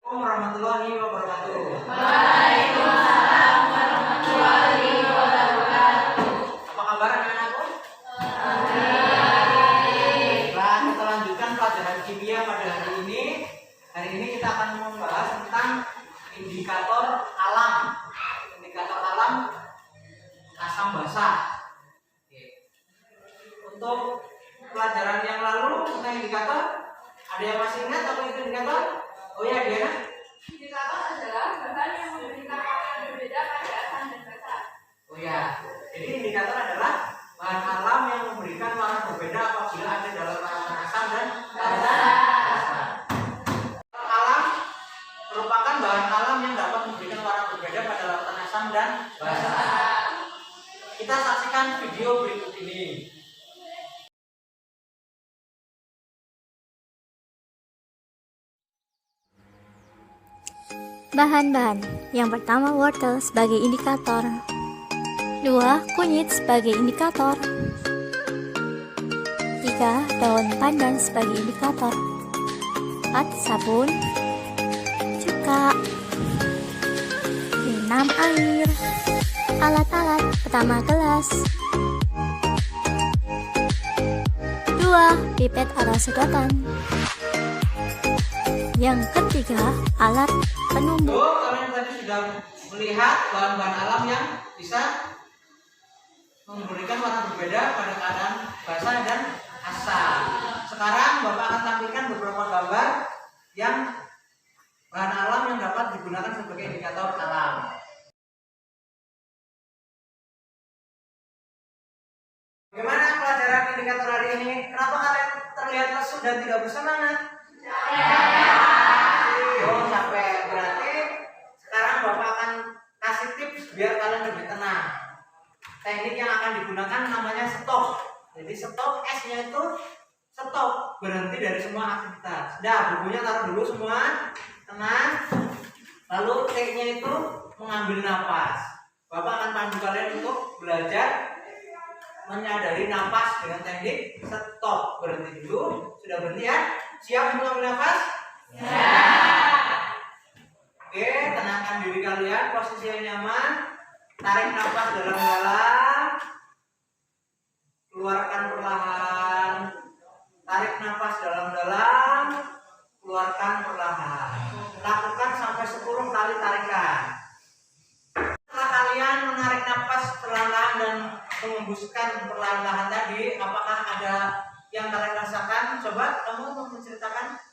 Warahmatullahi wabarakatuh. Waalaikumsalam warahmatullahi wabarakatuh. Apa kabar anak-anakku? Baik. Nah, kita lanjutkan pelajaran kimia pada hari ini. Hari ini kita akan membahas tentang indikator alam. Indikator alam asam basa. Oke. Untuk pelajaran yang lalu tentang indikator, ada yang masih ingat apa itu indikator? Oh ya, Diana. Indikator adalah bahan yang memberikan warna berbeda pada asam dan basa. Oh ya, jadi indikator adalah bahan alam yang memberikan warna berbeda apabila ada dalam larutan asam dan basa. Alam merupakan bahan alam yang dapat memberikan warna berbeda pada larutan asam dan basa. Kita saksikan video berikut ini. Bahan-bahan. Yang pertama, wortel sebagai indikator. 2. Kunyit sebagai indikator. 3. Daun pandan sebagai indikator. 4. Sabun. Cuka. 6. Air. Alat-alat. Pertama, gelas. 2. Pipet atau sedotan. Yang ketiga, alat penumbuk. Kalian tadi sudah melihat bahan-bahan alam yang bisa memberikan warna berbeda pada keadaan basa dan asam. Sekarang Bapak akan tampilkan beberapa gambar yang bahan alam yang dapat digunakan sebagai indikator alam. Bagaimana pelajaran indikator hari ini? Kenapa kalian terlihat lesu dan tidak bersemangat? Oh, capek. Berarti sekarang Bapak akan kasih tips biar kalian lebih tenang. Teknik yang akan digunakan namanya stop. Jadi stop, S-nya itu stop, berhenti dari semua aktivitas. Dah, bukunya taruh dulu semua, tenang. Lalu T-nya itu mengambil napas. Bapak akan pandu kalian untuk belajar menyadari napas dengan teknik stop. Berhenti dulu. Sudah berhenti ya? Siap untuk mengambil napas? Ya. Oke, tenangkan diri kalian, posisi yang nyaman. Tarik napas dalam-dalam. Keluarkan perlahan. Tarik napas dalam-dalam. Keluarkan perlahan. Lakukan sampai 10 kali tarikan. Setelah kalian menarik napas perlahan dan mengembuskan perlahan-lahan tadi, apakah ada yang kalian rasakan? Coba kamu menceritakan.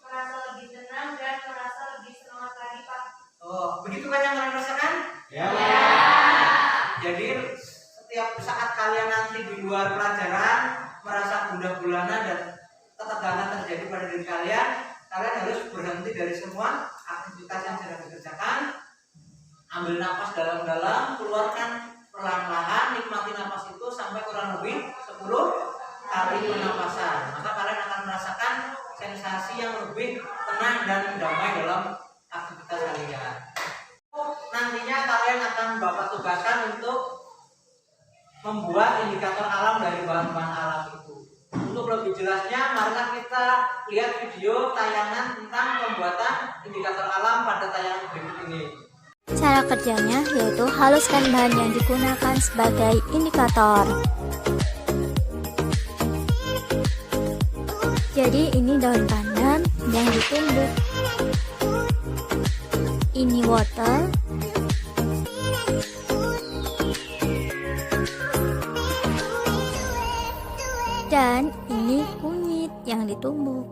Merasa lebih tenang dan merasa lebih semangat lagi, Pak. Oh, begitu kan yang kalian rasakan? Ya. Jadi setiap saat kalian nanti di luar pelajaran merasa gundah gulana dan ketegangan terjadi pada diri kalian, kalian harus berhenti dari semua aktivitas yang sedang dikerjakan. Ambil napas dalam-dalam, keluarkan perlahan-lahan, nikmati napas itu sampai kurang lebih 10 kali penapasan. Maka kalian akan merasakan sensasi yang lebih tenang dan damai dalam aktivitas kalian. Nantinya kalian akan Bapak tugaskan untuk membuat indikator alam dari bahan-bahan alam itu. Untuk lebih jelasnya, marilah kita lihat video tayangan tentang pembuatan indikator alam pada tayangan berikut ini. Cara kerjanya yaitu haluskan bahan yang digunakan sebagai indikator. Jadi ini daun pandan yang ditumbuk. Ini wortel. Dan ini kunyit yang ditumbuk.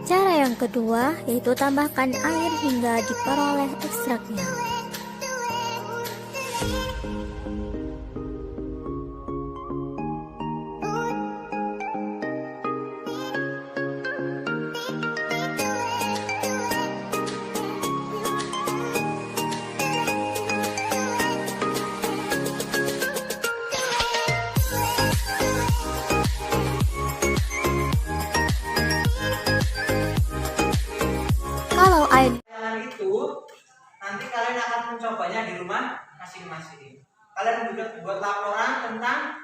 Cara yang kedua yaitu tambahkan air hingga diperoleh ekstraknya. Kalau air itu nanti kalian akan mencobanya di rumah masing-masing. Kalian juga buat laporan tentang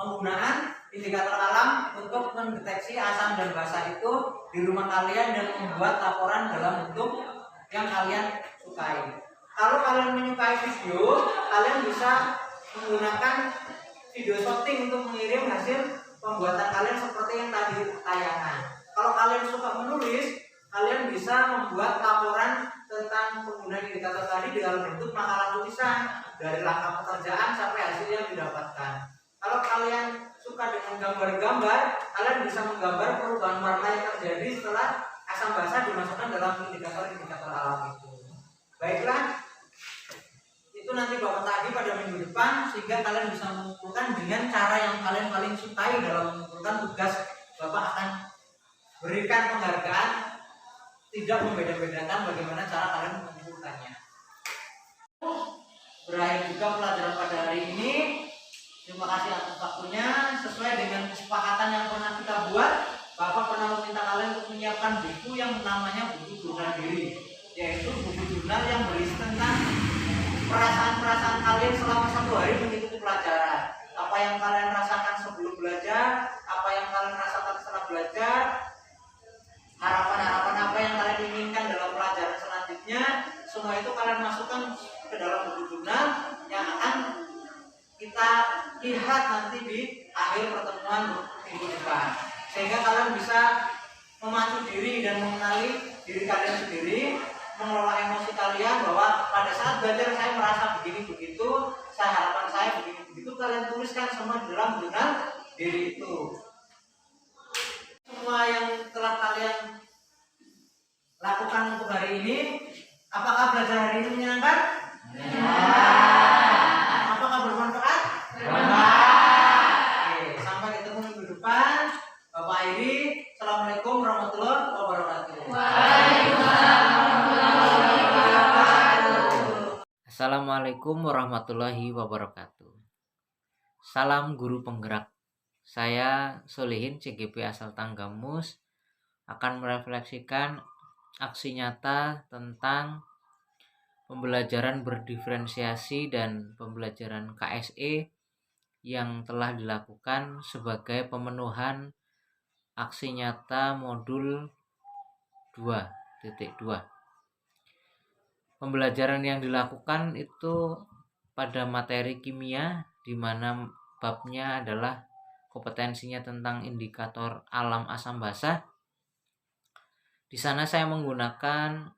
penggunaan indikator alam untuk mendeteksi asam dan basa itu di rumah kalian dan membuat laporan dalam bentuk yang kalian sukai. Kalau kalian menyukai video, kalian bisa menggunakan video shooting untuk mengirim hasil pembuatan kalian seperti yang tadi tayangan. Kalau kalian suka menulis, kalian bisa membuat laporan tentang penggunaan indikator tadi di dalam bentuk makalah tulisan dari langkah pekerjaan sampai hasil yang didapatkan. Kalau kalian suka dengan gambar-gambar, kalian bisa menggambar perubahan warna yang terjadi setelah asam basa dimasukkan dalam indikator-indikator alam itu. Baiklah, itu nanti Bapak tagih pada minggu depan sehingga kalian bisa mengumpulkan dengan cara yang kalian paling sukai dalam mengumpulkan tugas. Bapak akan berikan penghargaan, tidak membeda-bedakan bagaimana cara kalian mengumpulkannya. Berakhir juga pelajaran pada hari ini. Terima kasih atas waktunya. Sesuai dengan kesepakatan yang pernah kita buat, Bapak pernah meminta kalian untuk menyiapkan buku yang namanya buku jurnal diri, yaitu buku jurnal yang berisi tentang perasaan-perasaan kalian selama 1 hari mengikuti pelajaran. Apa yang kalian rasakan sebelum belajar, apa yang kalian rasakan setelah belajar, harapan-harapan apa yang kalian inginkan dalam pelajaran selanjutnya. Semua itu kalian masukkan ke dalam buku jurnal yang akan kita lihat nanti di akhir pertemuan minggu depan, sehingga kalian bisa memacu diri dan mengenali diri kalian sendiri, mengelola emosi kalian bahwa pada saat belajar saya merasa begini begitu, harapan saya begini begitu. Kalian tuliskan semua di dalam jurnal diri itu. Semua yang telah kalian lakukan untuk hari ini, apakah belajar hari ini menyenangkan? Apakah bermanfaat? Oke, sampai ketemu minggu depan. Bapak akhiri. Assalamualaikum warahmatullahi wabarakatuh. Assalamualaikum warahmatullahi wabarakatuh. Salam guru penggerak. Saya Solihin CGP asal Tanggamus akan merefleksikan aksi nyata tentang pembelajaran berdiferensiasi dan pembelajaran KSE yang telah dilakukan sebagai pemenuhan aksi nyata modul 2.2. Pembelajaran yang dilakukan itu pada materi kimia, di mana babnya adalah kompetensinya tentang indikator alam asam basa. Di sana saya menggunakan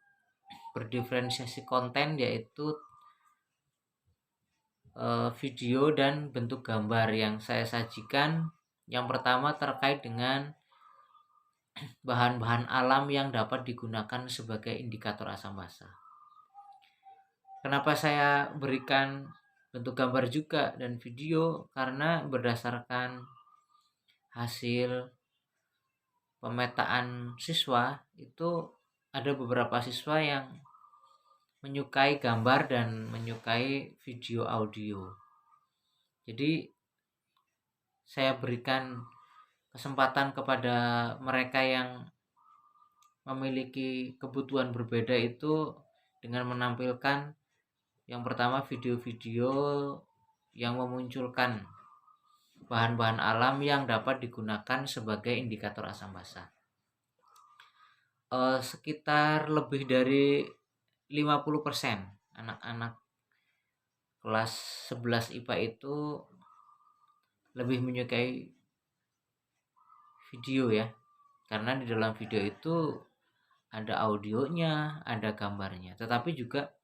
berdiferensiasi konten, yaitu video dan bentuk gambar yang saya sajikan. Yang pertama terkait dengan bahan-bahan alam yang dapat digunakan sebagai indikator asam basa. Kenapa saya berikan bentuk gambar juga dan video? Karena berdasarkan hasil pemetaan siswa, itu ada beberapa siswa yang menyukai gambar dan menyukai video audio. Jadi saya berikan kesempatan kepada mereka yang memiliki kebutuhan berbeda itu dengan menampilkan yang pertama video-video yang memunculkan bahan-bahan alam yang dapat digunakan sebagai indikator asam basa. Sekitar lebih dari 50% anak-anak kelas 11 IPA itu lebih menyukai video ya, karena di dalam video itu ada audionya, ada gambarnya. Tetapi juga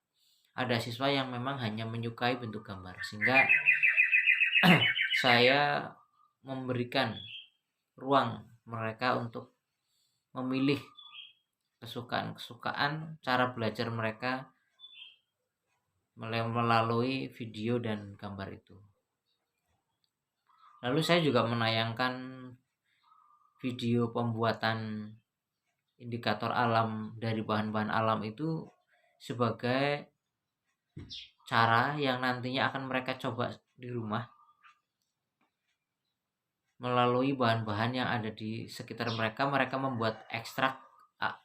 ada siswa yang memang hanya menyukai bentuk gambar, sehingga saya memberikan ruang mereka untuk memilih kesukaan cara belajar mereka melalui video dan gambar itu. Lalu saya juga menayangkan video pembuatan indikator alam dari bahan-bahan alam itu sebagai cara yang nantinya akan mereka coba di rumah melalui bahan-bahan yang ada di sekitar mereka. Mereka membuat ekstrak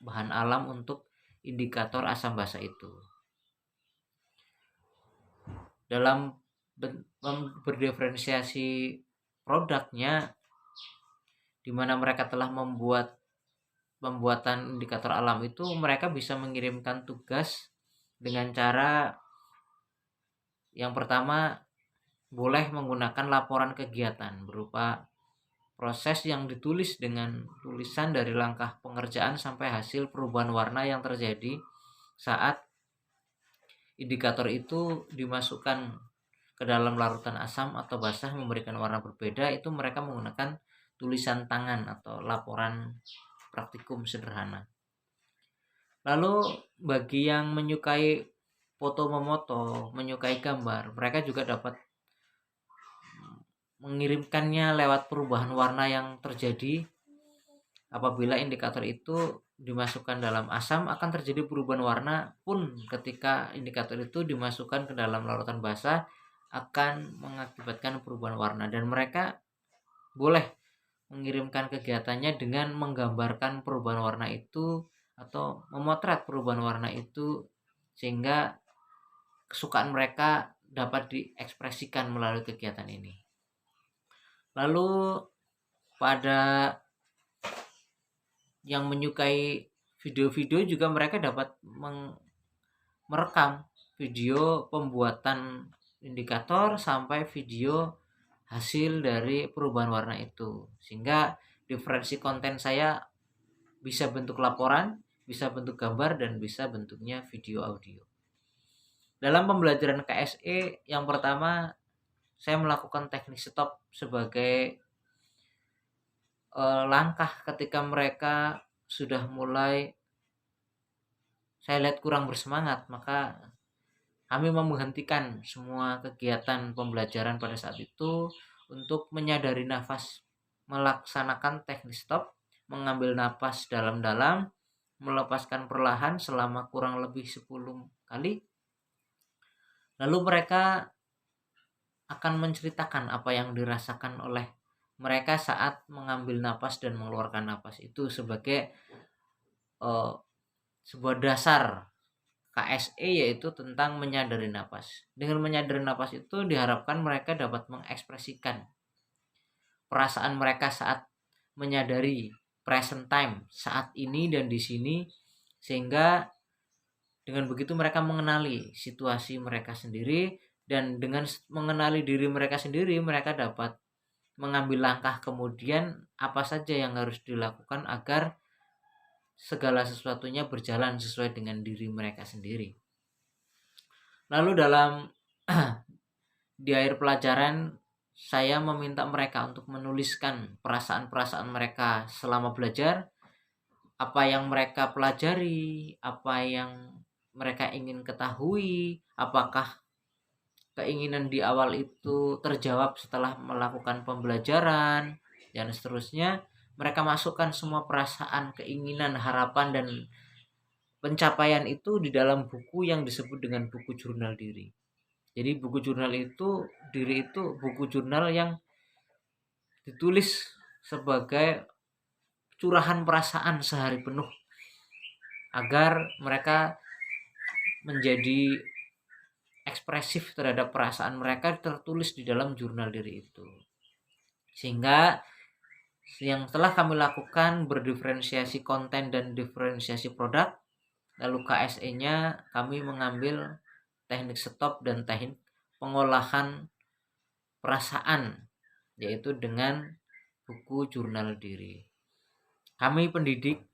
bahan alam untuk indikator asam basa itu. Dalam berdiferensiasi produknya, di mana mereka telah pembuatan indikator alam itu, mereka bisa mengirimkan tugas dengan cara yang pertama, boleh menggunakan laporan kegiatan berupa proses yang ditulis dengan tulisan dari langkah pengerjaan sampai hasil perubahan warna yang terjadi saat indikator itu dimasukkan ke dalam larutan asam atau basah memberikan warna berbeda. Itu mereka menggunakan tulisan tangan atau laporan praktikum sederhana. Lalu bagi yang menyukai foto memoto, menyukai gambar, mereka juga dapat mengirimkannya lewat perubahan warna yang terjadi apabila indikator itu dimasukkan dalam asam. Akan terjadi perubahan warna pun ketika indikator itu dimasukkan ke dalam larutan basah akan mengakibatkan perubahan warna, dan mereka boleh mengirimkan kegiatannya dengan menggambarkan perubahan warna itu atau memotret perubahan warna itu, sehingga kesukaan mereka dapat diekspresikan melalui kegiatan ini. Lalu pada yang menyukai video-video juga, mereka dapat merekam video pembuatan indikator sampai video hasil dari perubahan warna itu, sehingga diferensi konten saya bisa bentuk laporan, bisa bentuk gambar, dan bisa bentuknya video audio. Dalam pembelajaran KSE yang pertama, saya melakukan teknik stop sebagai langkah ketika mereka sudah mulai, saya lihat kurang bersemangat, maka kami menghentikan semua kegiatan pembelajaran pada saat itu untuk menyadari nafas, melaksanakan teknik stop, mengambil nafas dalam-dalam, melepaskan perlahan selama kurang lebih 10 kali. Lalu mereka akan menceritakan apa yang dirasakan oleh mereka saat mengambil napas dan mengeluarkan napas itu sebagai sebuah dasar KSE, yaitu tentang menyadari napas. Dengan menyadari napas itu diharapkan mereka dapat mengekspresikan perasaan mereka saat menyadari present time, saat ini dan di sini, sehingga dengan begitu mereka mengenali situasi mereka sendiri, dan dengan mengenali diri mereka sendiri, mereka dapat mengambil langkah kemudian apa saja yang harus dilakukan agar segala sesuatunya berjalan sesuai dengan diri mereka sendiri. Lalu dalam di akhir pelajaran, saya meminta mereka untuk menuliskan perasaan-perasaan mereka selama belajar, apa yang mereka pelajari, apa yang mereka ingin ketahui, apakah keinginan di awal itu terjawab setelah melakukan pembelajaran, dan seterusnya. Mereka masukkan semua perasaan, keinginan, harapan, dan pencapaian itu di dalam buku yang disebut dengan buku jurnal diri. Jadi buku jurnal diri itu buku jurnal yang ditulis sebagai curahan perasaan sehari penuh, agar mereka menjadi ekspresif terhadap perasaan mereka tertulis di dalam jurnal diri itu. Sehingga yang telah kami lakukan berdiferensiasi konten dan diferensiasi produk. Lalu KSE-nya kami mengambil teknik stop dan teknik pengolahan perasaan, yaitu dengan buku jurnal diri. Kami pendidik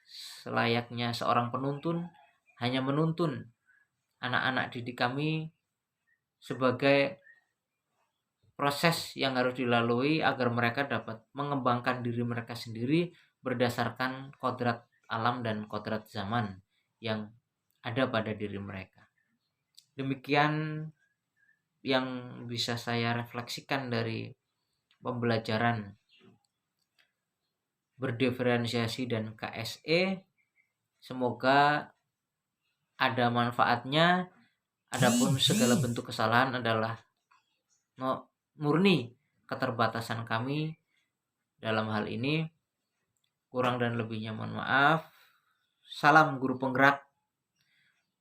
selayaknya seorang penuntun hanya menuntun anak-anak didik kami sebagai proses yang harus dilalui agar mereka dapat mengembangkan diri mereka sendiri berdasarkan kodrat alam dan kodrat zaman yang ada pada diri mereka. Demikian yang bisa saya refleksikan dari pembelajaran berdiferensiasi dan KSE. Semoga ada manfaatnya. Adapun segala bentuk kesalahan adalah murni keterbatasan kami dalam hal ini. Kurang dan lebihnya mohon maaf. Salam guru penggerak.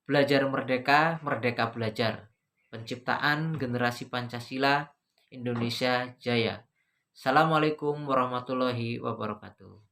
Belajar merdeka, merdeka belajar. Penciptaan generasi Pancasila, Indonesia Jaya. Assalamualaikum warahmatullahi wabarakatuh.